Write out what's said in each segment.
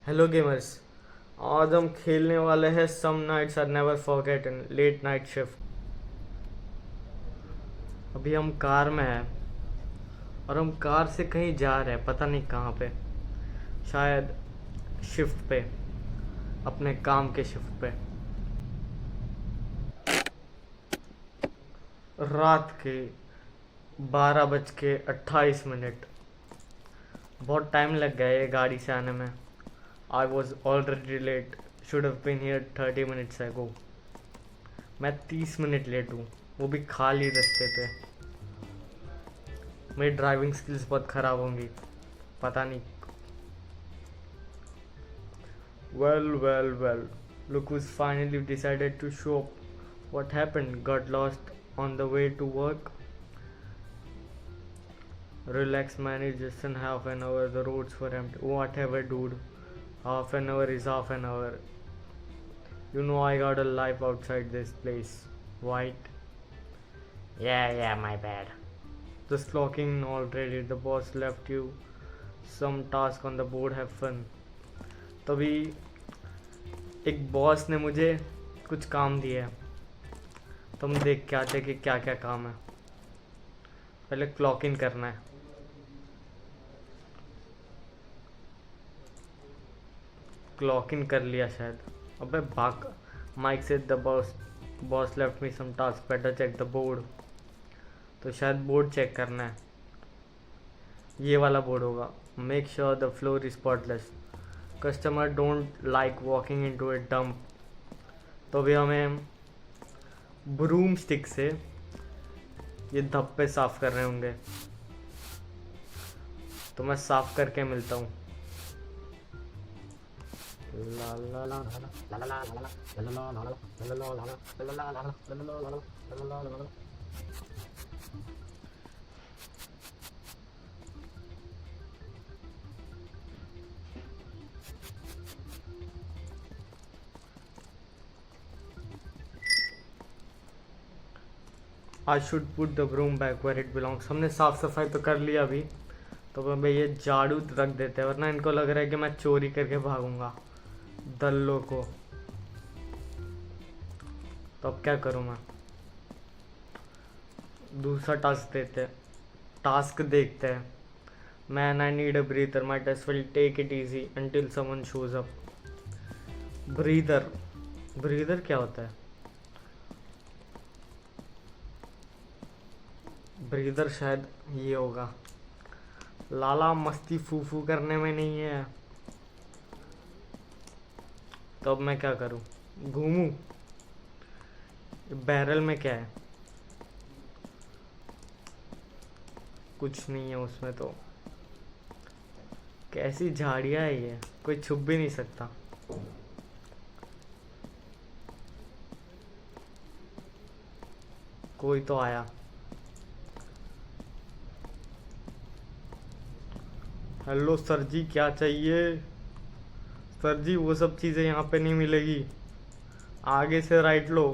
Hello gamers. आज हम खेलने वाले हैं some nights are never forgotten late night shift. अभी हम कार में हैं और हम कार से कहीं जा रहे हैं, पता नहीं कहाँ पे। शायद शिफ्ट पे, अपने काम के शिफ्ट पे। रात के 12:28। बहुत टाइम लग गया ये गाड़ी से आने में। I was already late, should have been here 30 minutes ago. मैं 30 मिनट लेट हूँ, वो भी खाली रास्ते पे। मेरी ड्राइविंग स्किल्स बहुत ख़राब होंगी, पता नहीं। Well, look who's finally decided to show up. What happened? Got lost on the way to work? Relax man, it's just in half an hour, the roads were empty. Whatever dude, half an hour is half an hour. You know I got a life outside this place. White? Yeah, my bad. Just clocking in already, the boss left you some task on the board, have fun. तभी एक boss ने मुझे कुछ काम दिया है, तो हम देख के आते कि क्या क्या काम है। पहले क्लॉक इन करना है। क्लॉक इन कर लिया शायद। अबे भाग। Mike says the boss left me some task, better check the board. तो शायद बोर्ड चेक करना है, ये वाला बोर्ड होगा। Make sure the floor is spotless, customer don't like walking in to a dump. तो अभी हमें ब्रूम स्टिक से ये धब्बे साफ कर रहे होंगे, तो मैं साफ करके मिलता हूँ। I should put the broom back where it belongs. हमने साफ सफाई तो कर लिया अभी, तो अब ये झाड़ू रख देते हैं, वरना इनको लग रहा है कि मैं चोरी करके भागूंगा दल्लों को। तो अब क्या करूँ मैं? दूसरा टास्क देखते हैं। Man I need a breather, my test will take it easy until someone shows up. Breather क्या होता है? ब्रीदर शायद ये होगा। लाला मस्ती फूफू करने में नहीं है, तो अब मैं क्या करूं? घूमूं? बैरल में क्या है? कुछ नहीं है उसमें। तो कैसी झाड़ियाँ है ये, कोई छुप भी नहीं सकता। कोई तो आया। हेलो सर जी, क्या चाहिए? सर जी वो सब चीज़ें यहाँ पे नहीं मिलेगी, आगे से राइट लो।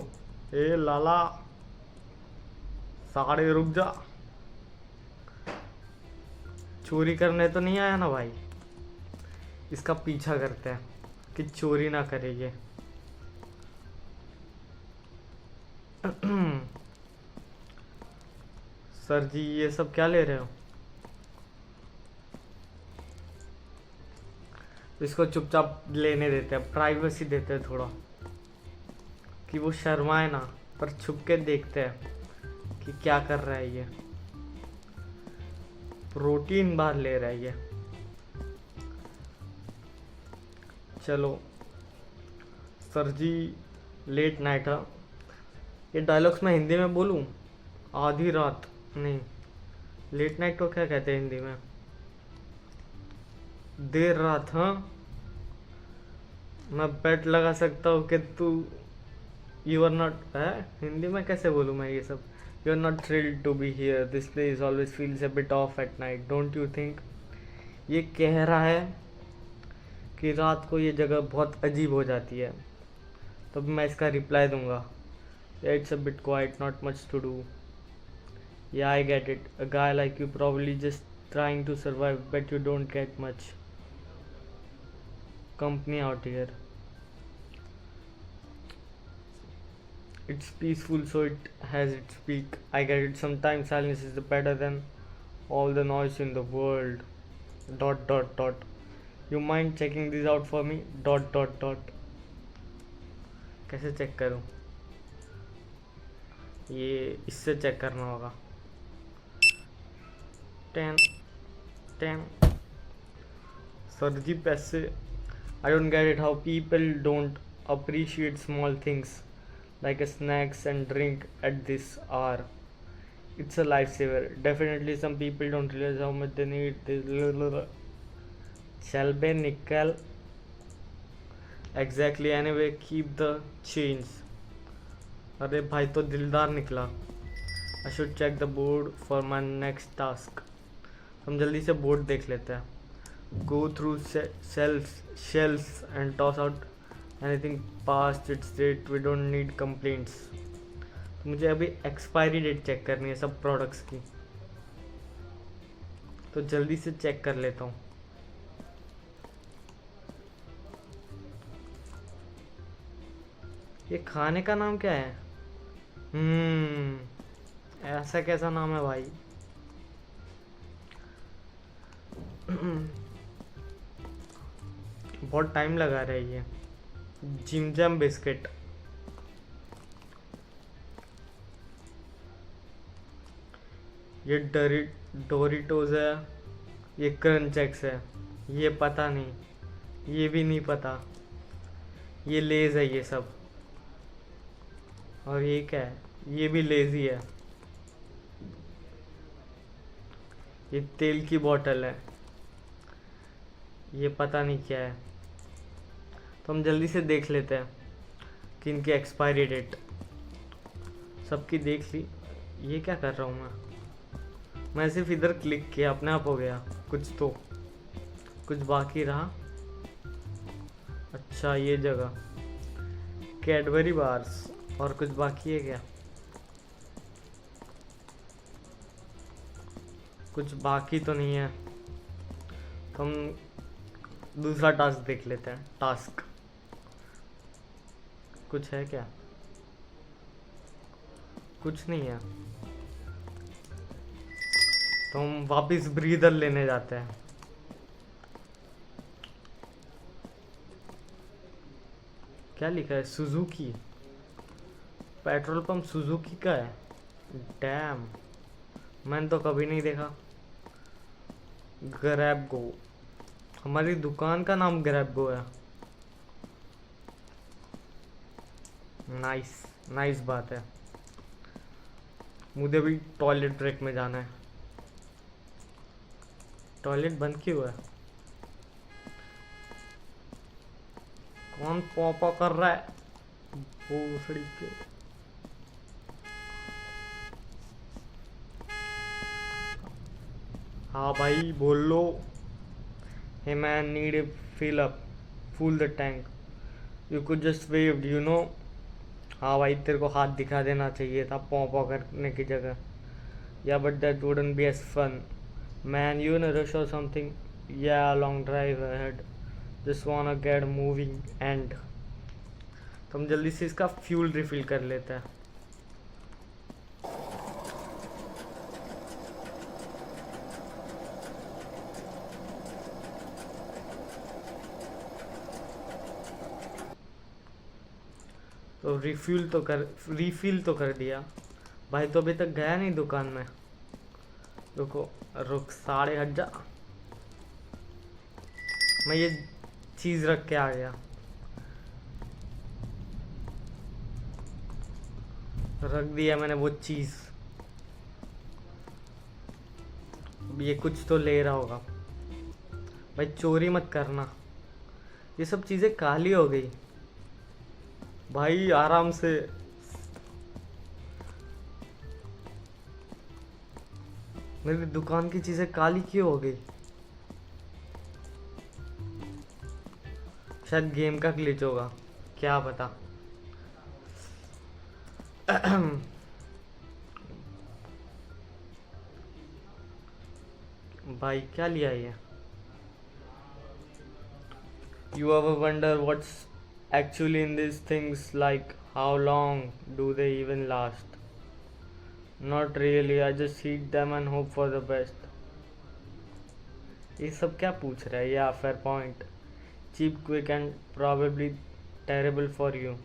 ए लाला, साड़े रुक जा। चोरी करने तो नहीं आया ना भाई? इसका पीछा करते हैं कि चोरी ना करेंगे। सर जी ये सब क्या ले रहे हो? इसको चुपचाप लेने देते हैं, प्राइवेसी देते हैं थोड़ा, कि वो शर्माए ना, पर छुप के देखते हैं कि क्या कर रहा है ये। प्रोटीन बार ले रहा है ये। चलो सर जी, लेट नाइट है। ये डायलॉग्स मैं हिंदी में बोलूं? आधी रात नहीं, लेट नाइट को क्या कहते हैं हिंदी में? देर रात। हाँ, मैं बेट लगा सकता हूँ कि तू, यू आर नॉट है। हिंदी में कैसे बोलूँ मैं ये सब? You are not thrilled to be here, this place always feels a bit off at night, don't you think? ये कह रहा है कि रात को ये जगह बहुत अजीब हो जाती है। तो मैं इसका रिप्लाई दूंगा, it's a bit quiet, not much to do. Yeah I get it, a guy like you probably just trying to survive, but you don't get much. company out here. It's peaceful, so it has its peak. I get it. Sometimes silence is better than all the noise in the world. Dot dot dot. You mind checking these out for me? Dot dot dot. कैसे check करूं? ये इससे check करना होगा. 10 10 sir जी पैसे. I don't get it how people don't appreciate small things like a snacks and drink at this hour. It's a lifesaver. Definitely some people don't realize how much they need this. चल बे निकल. Exactly. Anyway, keep the change. अरे भाई तो दिलदार निकला. I should check the board for my next task. हम जल्दी से बोर्ड देख लेते हैं. Go through shelves and toss out anything past its date. We don't need complaints. मुझे अभी एक्सपायरी डेट चेक करनी है सब प्रोडक्ट्स की, तो जल्दी से चेक कर लेता हूँ. ये खाने का नाम क्या है? ऐसा कैसा नाम है भाई? बहुत टाइम लगा रहा है ये. Jim Jam biscuit. ये डोरिटोज है, ये क्रंच एक्स है, ये पता नहीं, ये भी नहीं पता, ये लेज है ये सब, और ये क्या है? ये भी लेजी है. ये तेल की बोतल है, ये पता नहीं क्या है. तो हम जल्दी से देख लेते हैं कि इनकी एक्सपायरी डेट सबकी देख ली. ये क्या कर रहा हूँ मैं सिर्फ इधर क्लिक किया, अपने आप हो गया. कुछ बाकी रहा. अच्छा ये जगह कैडबरी बार्स, और कुछ बाकी है क्या? कुछ बाकी तो नहीं है. तो हम दूसरा टास्क देख लेते हैं. टास्क कुछ है क्या? कुछ नहीं है. तो हम वापस ब्रीदर लेने जाते हैं. क्या लिखा है? सुजुकी. पेट्रोल पंप सुजुकी का है. डैम, मैंने तो कभी नहीं देखा. ग्रैब गो. हमारी दुकान का नाम ग्रैब गो है. नाइस बात है. मुझे भी टॉयलेट ब्रेक में जाना है. टॉयलेट बंद क्यों है? कौन पॉपा कर रहा है? भोसड़ी के. हाँ भाई बोल लो. Hey man, need a fill up, full the tank. You could just waved, you know. हाँ भाई तेरे को हाथ दिखा देना चाहिए था पॉपा करने की जगह. Yeah, but that wouldn't be as fun. Man, you in a rush or something? Yeah, long drive ahead. Just wanna get moving and. तो हम जल्दी से इसका फ्यूल रिफिल कर लेते हैं. तो रिफिल तो कर दिया भाई. तो अभी तक गया नहीं दुकान में. रुक 1,500. मैं ये चीज रख के आ गया. रख दिया मैंने वो चीज. ये कुछ तो ले रहा होगा भाई. चोरी मत करना. ये सब चीजें काली हो गई भाई. आराम से. मेरी दुकान की चीजें काली क्यों हो गई? शायद गेम का ग्लिच होगा, क्या पता. भाई क्या लिया ये? You ever wonder what's actually in these things, like how long do they even last? Not really, I just eat them and hope for the best. ये सब क्या पूछ रहा है? Yeah, fair point. Cheap, quick and probably terrible for you.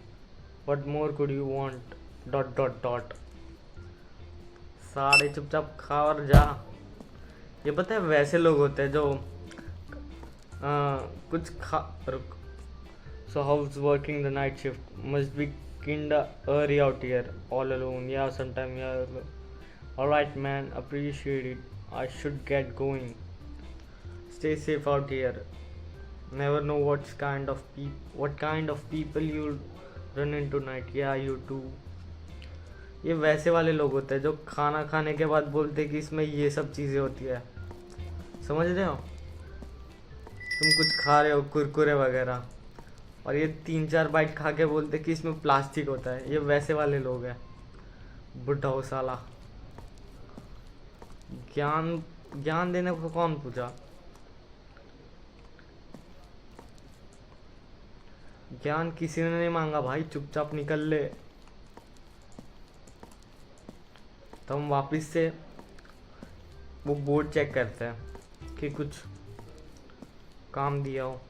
What more could you want? Dot dot dot. सारे चुपचाप खा और जा. ये पता है वैसे लोग होते हैं जो कुछ खा रुक. So how's working the night shift? Must be kinda early out here, all alone. Yeah, sometime yeah. Alright man, appreciate it. I should get going. Stay safe out here. Never know what kind of people you'll run into tonight. Yeah, you too. ये वैसे वाले लोग होते हैं जो खाना खाने के बाद बोलते हैं कि इसमें ये सब चीज़ें होती है. समझ रहे हो? तुम कुछ खा रहे हो कुरकुरे वगैरह और ये 3-4 बाइट खा के बोलते कि इसमें प्लास्टिक होता है. ये वैसे वाले लोग हैं. बुढ़ा हो साला. ज्ञान देने को कौन पूछा? ज्ञान किसी ने नहीं मांगा भाई. चुपचाप निकल ले. तो हम वापस से वो बोर्ड चेक करते हैं कि कुछ काम दिया हो.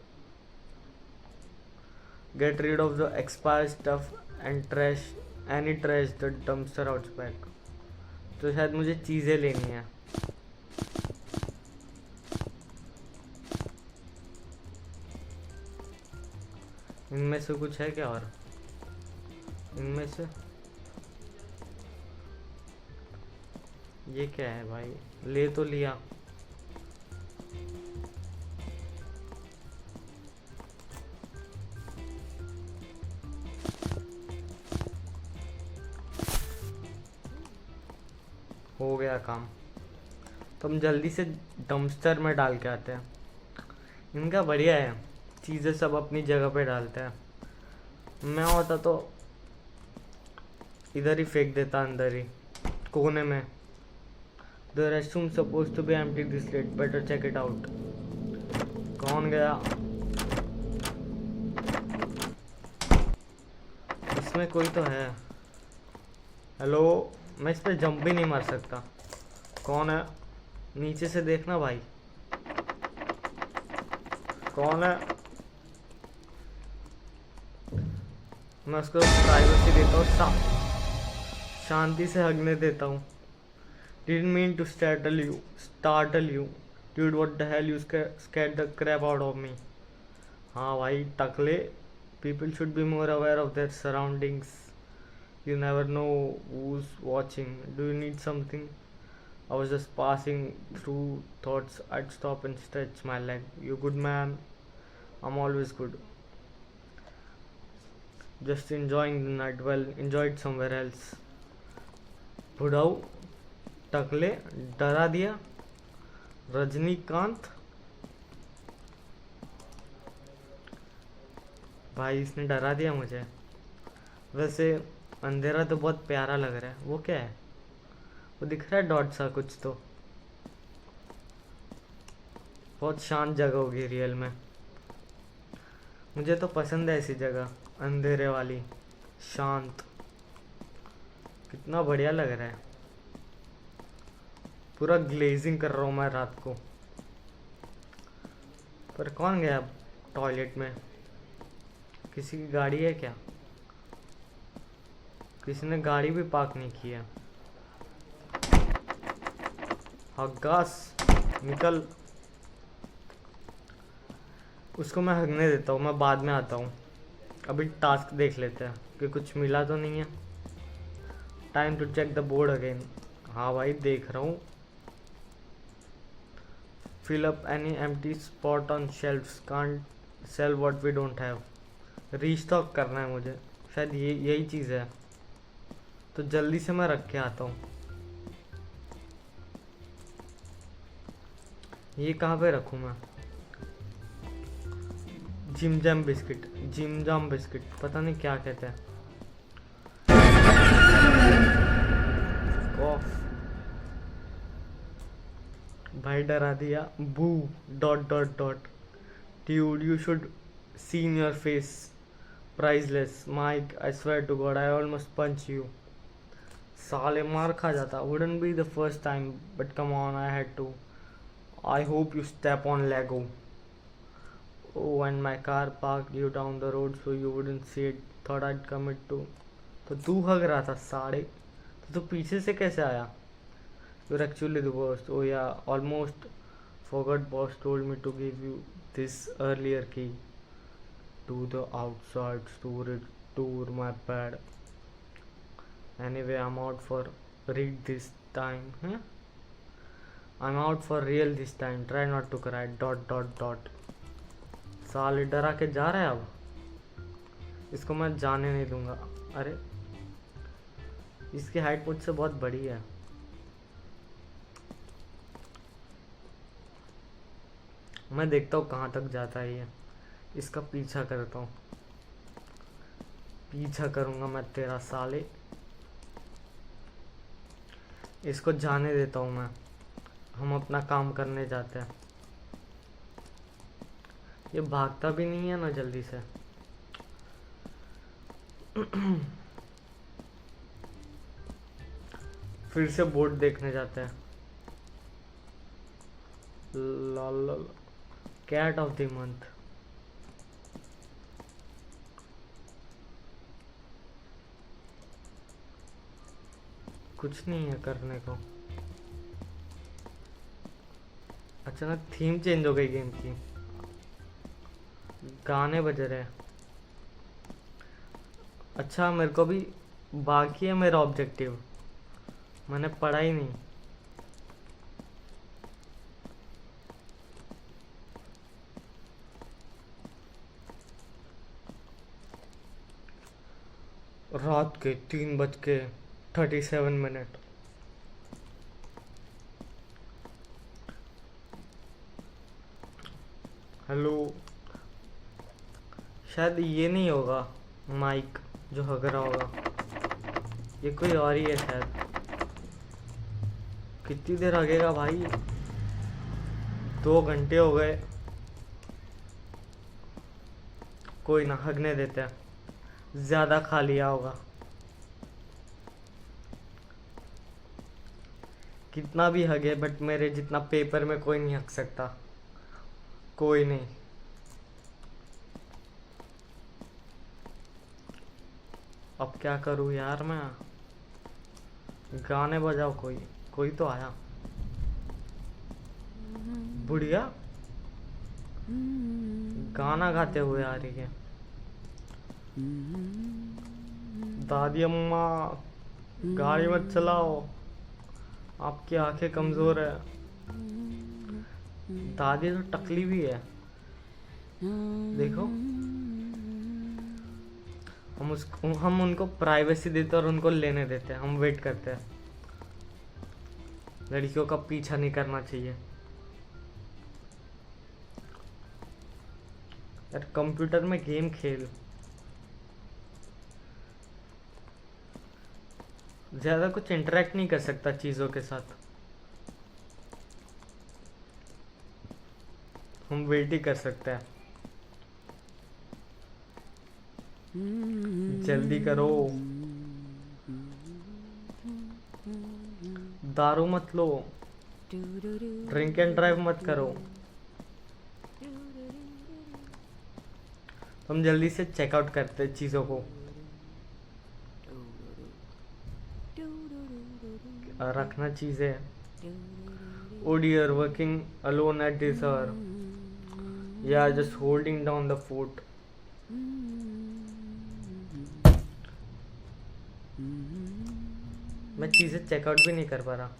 Get rid of the expired stuff and trash any trash the dumpster out back. तो शायद मुझे चीज़ें लेनी है. इनमें से कुछ है क्या? और इनमें से ये क्या है भाई? ले तो लिया. हो गया काम. तो हम जल्दी से डंपस्टर में डाल के आते हैं. इनका बढ़िया है, चीज़ें सब अपनी जगह पे डालते हैं. मैं होता तो इधर ही फेंक देता, अंदर ही कोने में. The restroom supposed to be empty this late. Better check it out. कौन गया? इसमें कोई तो है. हेलो, मैं इस पे जंप भी नहीं मार सकता. कौन है? नीचे से देखना भाई. कौन है? मैं उसको प्राइवेसी देता हूँ. शांति से हगने देता हूँ. Didn't mean to startle you. Dude, what the hell, you scared the crap out of me. हाँ भाई, टकले. People should be more aware of their surroundings. You never know who's watching. Do you need something? I was just passing through, thoughts I'd stop and stretch my leg. You good man? I'm always good. Just enjoying the night. Well, enjoy it somewhere else. बुढ़ाऊ, टकले, डरा दिया. रजनीकांत भाई, इसने डरा दिया मुझे. वैसे अंधेरा तो बहुत प्यारा लग रहा है. वो क्या है? वो दिख रहा है डॉट सा कुछ. तो बहुत शांत जगह होगी रियल में. मुझे तो पसंद है ऐसी जगह, अंधेरे वाली, शांत. कितना बढ़िया लग रहा है. पूरा ग्लेजिंग कर रहा हूँ मैं रात को. पर कौन गया टॉयलेट में? किसी की गाड़ी है क्या? किसी ने गाड़ी भी पार्क नहीं की है. हगास, निकल. उसको मैं हगने देता हूँ. मैं बाद में आता हूँ. अभी टास्क देख लेते हैं कि कुछ मिला तो नहीं है. Time to check the board again. हाँ भाई, देख रहा हूँ. Fill up any empty spot on shelves. Can't sell what we don't have. Restock करना है मुझे. शायद यही चीज़ है. तो जल्दी से मैं रख के आता हूँ. ये कहाँ पे रखूँ मैं? जिम जाम बिस्किट. पता नहीं क्या कहते हैं. कॉफ भाई, डरा दिया. बू dot dot dot. Dude, you should seen your face. Priceless. Mike, I swear to God, I almost punch you. साले मार खा जाता. Wouldn't be the first time, but come on, I had to. I hope you step on Lego. Oh, and my car parked you down the road so you wouldn't see it. Thought I'd commit to. तो तू हग रहा था साड़े. तो तू पीछे से कैसे आया? You're actually the worst. Oh yeah, almost forgot boss told me to give you this earlier key to the outside storage door. My bad. Anyway, I'm out for read this time. Huh? I'm out for real this time. Try not to cry. Dot dot dot. साले डरा के जा रहा है अब. इसको मैं जाने नहीं दूंगा. अरे इसकी हाइट मुझसे बहुत बड़ी है. मैं देखता हूँ कहाँ तक जाता है ये. इसका पीछा करता हूँ. पीछा करूँगा मैं तेरा साले. इसको जाने देता हूँ मैं. हम अपना काम करने जाते हैं. ये भागता भी नहीं है ना जल्दी से. फिर से बोर्ड देखने जाते हैं. लाल कैट ऑफ द मंथ. कुछ नहीं है करने को. अचानक थीम चेंज हो गई गेम की. गाने बज रहे हैं. अच्छा मेरे को भी बाकी है मेरा ऑब्जेक्टिव. मैंने पढ़ा ही नहीं. रात के 3:37. हेलो. शायद ये नहीं होगा माइक जो हग रहा होगा. ये कोई और ही है शायद. कितनी देर हगेगा भाई. 2 घंटे हो गए. कोई ना हगने देते हैं. ज्यादा खा लिया होगा. कितना भी हगे बट मेरे जितना पेपर में कोई नहीं हग सकता. कोई नहीं. अब क्या करूँ यार मैं. गाने बजाओ. कोई तो आया. बुढ़िया गाना गाते हुए आ रही है. दादी अम्मा गाड़ी मत चलाओ. आपकी आंखें कमजोर है. दादी तो टकली भी है. देखो हम उनको प्राइवेसी देते और उनको लेने देते हैं. हम वेट करते हैं. लड़कियों का पीछा नहीं करना चाहिए यार. कंप्यूटर में गेम खेल. ज्यादा कुछ इंटरेक्ट नहीं कर सकता चीजों के साथ. हम वेट ही कर सकते हैं. जल्दी करो. दारू मत लो. ड्रिंक एंड ड्राइव मत करो. हम जल्दी से चेकआउट करते चीजों को. रखना चीजें. Oh dear, working alone at this hour. Yeah, just holding down the fort. मैं चीजें चेकआउट भी नहीं कर पा रहा.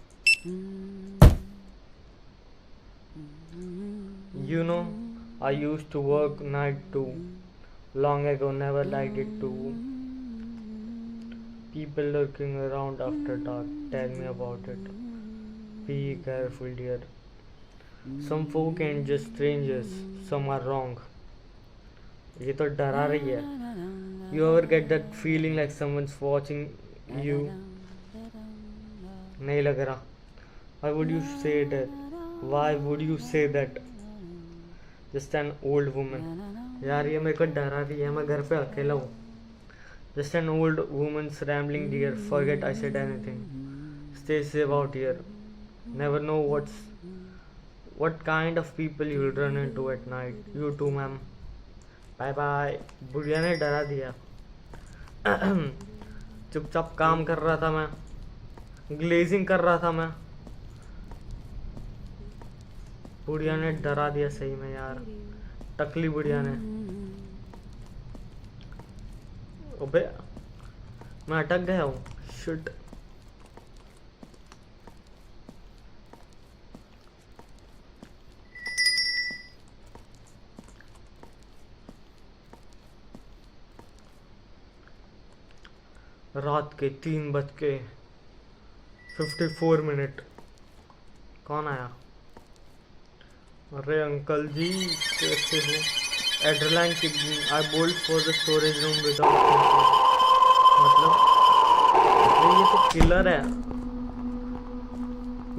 You know, I used to work night too. Long ago, never liked it too. People lurking around after dark. Tell me about it. Be careful, dear. Some folk ain't just strangers. Some are wrong. ये तो डरा रही है. You ever get that feeling like someone's watching you? नहीं लग रहा. Why would you say that? Why would you say that? Just an old woman. यार ये मेरे को डरा रही है, मैं घर पे अकेला हूँ. Just an old woman's rambling dear. Forget I said anything. Stay safe out here. Never know what kind of people you'll run into at night. You too, ma'am. Bye bye. बुढ़िया ने डरा दिया. चुपचाप काम कर रहा था मैं, ग्लेजिंग कर रहा था मैं. बुढ़िया ने डरा दिया सही में यार, टकली बुढ़िया ने. अबे मैं अटक गया हूँ. शिट. रात के 3:54. कौन आया? अरे अंकल जी कैसे हो? Adrenaline kicked in I bolted for the storage room without मतलब ये तो किलर है.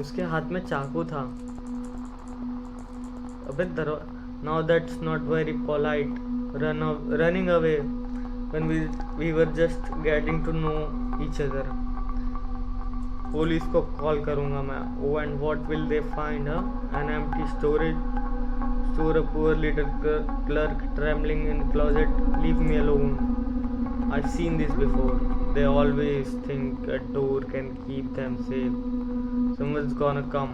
उसके हाथ में चाकू था. अबे now that's not very polite running away when we were just getting to know each other. Police को कॉल करूंगा मैं. Oh, and what will they find? An empty store, a poor little clerk trembling in the closet. Leave me alone. I've seen this before. They always think a door can keep them safe. Someone's gonna come.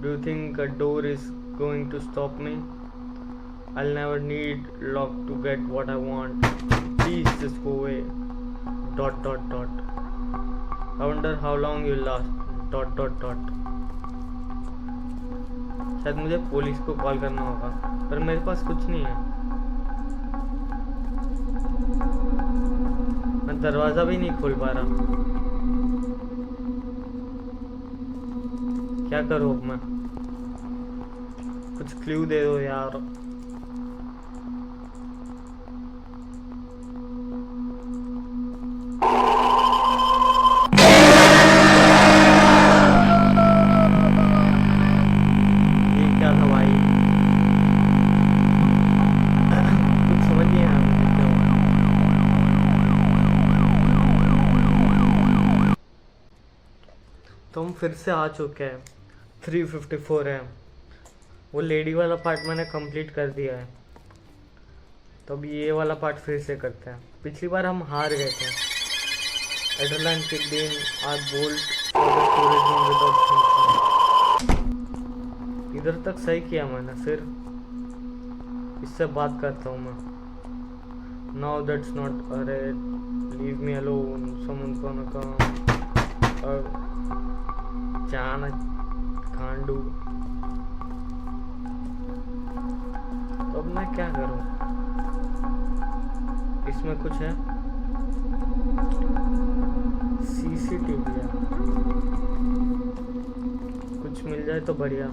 Do you think a door is going to stop me? I'll never need lock to get what I want. Please just go away. ... I wonder how long you'll last. ... शायद मुझे police को call करना होगा, पर मेरे पास कुछ नहीं है. मैं दरवाजा भी नहीं खोल पा रहा. क्या करूँ अब मैं? कुछ क्लू दे दो यार. तो हम फिर से आ चुके हैं. 3:54 है. वो लेडी वाला पार्ट मैंने कंप्लीट कर दिया है, तो अब ये वाला पार्ट फिर से करते हैं. पिछली बार हम हार गए थे. Adrenaline kicked in I bolted for the storage room without thinking. इधर तक सही किया मैंने. फिर इससे बात करता हूँ मैं. Now that's not. अरे leave me alone. Someone gonna come. जान खांडू. तो अब मैं क्या करूं? इसमें कुछ है? सीसीटीवी है. कुछ मिल जाए तो बढ़िया.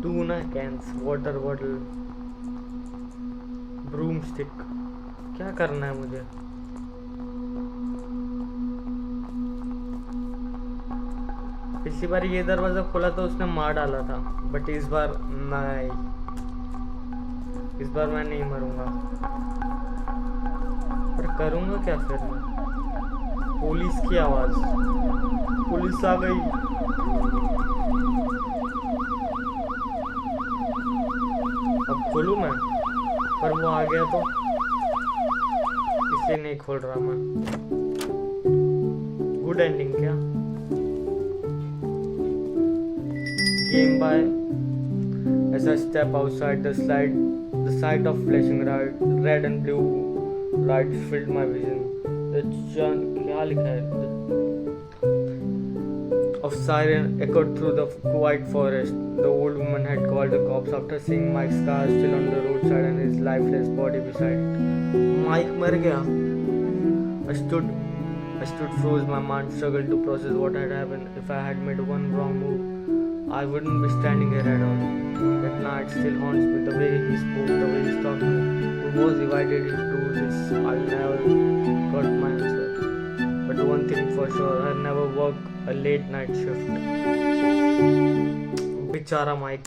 Tuna cans, water bottle, broom stick. क्या करना है मुझे? पिछली बार ये दरवाजा खोला तो उसने मार डाला था, बट इस बार नहीं. इस बार मैं नहीं मरूंगा. पर करूंगा क्या फिर मैं? पुलिस की आवाज. पुलिस आ गई. अब खोलूं मैं? पर वो आ गया तो इसलिए नहीं खोल रहा मैं. गुड एंडिंग क्या? Came by as I step outside the sight of flashing red and blue lights filled my vision. क्या लिखा है? Of siren echoed through the quiet forest. The old woman had called the cops after seeing Mike's car still on the roadside and his lifeless body beside it. Mike मर गया. I stood froze. My mind struggled to process what had happened. If I had made one wrong move, I wouldn't be standing here at all. That night still haunts me. The way he spoke, the way he stalked me. Who was he? Why did he do this? I never got my answer. But one thing for sure, I never worked a late night shift. बेचारा mic.